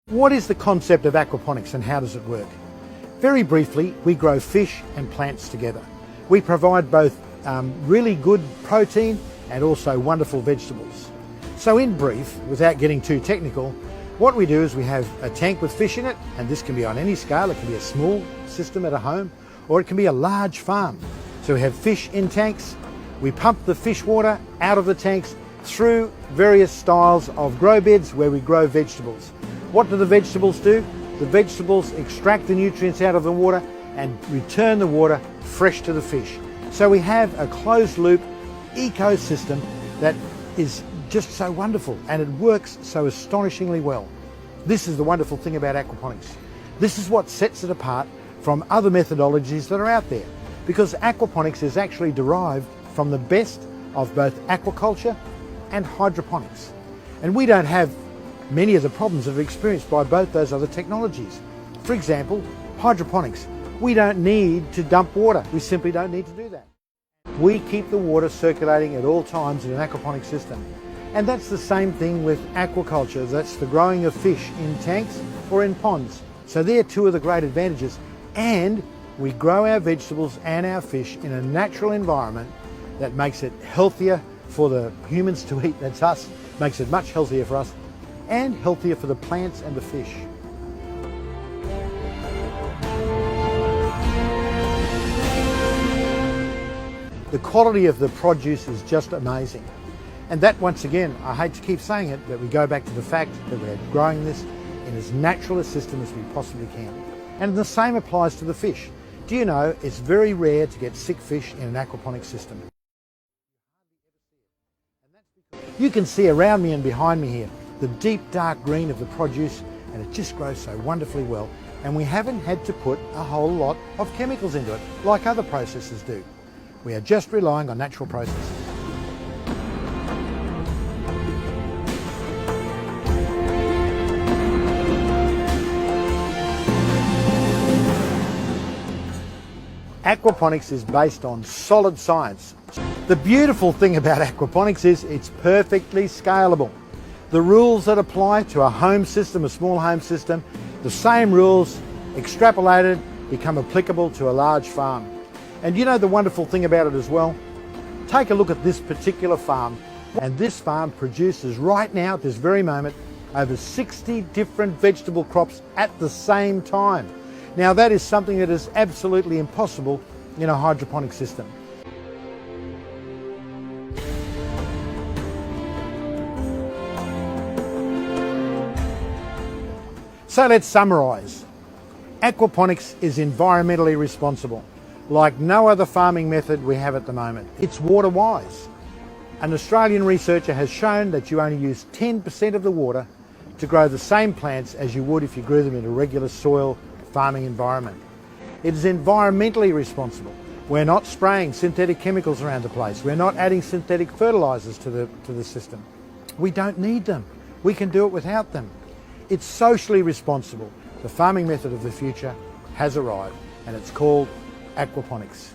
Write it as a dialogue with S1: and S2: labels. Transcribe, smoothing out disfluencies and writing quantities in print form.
S1: What is the concept of aquaponics and how does it work? Very briefly, we grow fish and plants together. We provide both really good protein and also wonderful vegetables. So in brief, without getting too technical, what we do is we have a tank with fish in it, and this can be on any scale. It can be a small system at a home, or it can be a large farm. So we have fish in tanks. We pump the fish water out of the tanks through various styles of grow beds where we grow vegetables. What do the vegetables do? The vegetables extract the nutrients out of the water and return the water fresh to the fish. So we have a closed loop ecosystem that is just so wonderful, and it works so astonishingly well. This is the wonderful thing about aquaponics. This is what sets it apart from other methodologies that are out there, because aquaponics is actually derived from the best of both aquaculture and hydroponics. And we don't have many of the problems that are experienced by both those other technologies. For example, hydroponics. We don't need to dump water. We simply don't need to do that. We keep the water circulating at all times in an aquaponic system. And that's the same thing with aquaculture. That's the growing of fish in tanks or in ponds. So they're two of the great advantages. And we grow our vegetables and our fish in a natural environment that makes it healthier for the humans to eat, that's us, makes it much healthier for us, and healthier for the plants and the fish. The quality of the produce is just amazing. And that, once again, I hate to keep saying it, but we go back to the fact that we're growing this in as natural a system as we possibly can. And the same applies to the fish. Do you know it's very rare to get sick fish in an aquaponic system? You can see around me and behind me here the deep dark green of the produce, and it just grows so wonderfully well. And we haven't had to put a whole lot of chemicals into it like other processes do. We are just relying on natural processes. Aquaponics is based on solid science. The beautiful thing about aquaponics is it's perfectly scalable. The rules that apply to a home system, a small home system, the same rules extrapolated become applicable to a large farm. And you know the wonderful thing about it as well? Take a look at this particular farm, and this farm produces right now, at this very moment, over 60 different vegetable crops at the same time. Now that is something that is absolutely impossible in a hydroponic system. So let's summarise. Aquaponics is environmentally responsible, like no other farming method we have at the moment. It's water wise. An Australian researcher has shown that you only use 10% of the water to grow the same plants as you would if you grew them in a regular soil farming environment. It is environmentally responsible. We're not spraying synthetic chemicals around the place. We're not adding synthetic fertilisers to the system. We don't need them. We can do it without them. It's socially responsible. The farming method of the future has arrived, and it's called aquaponics.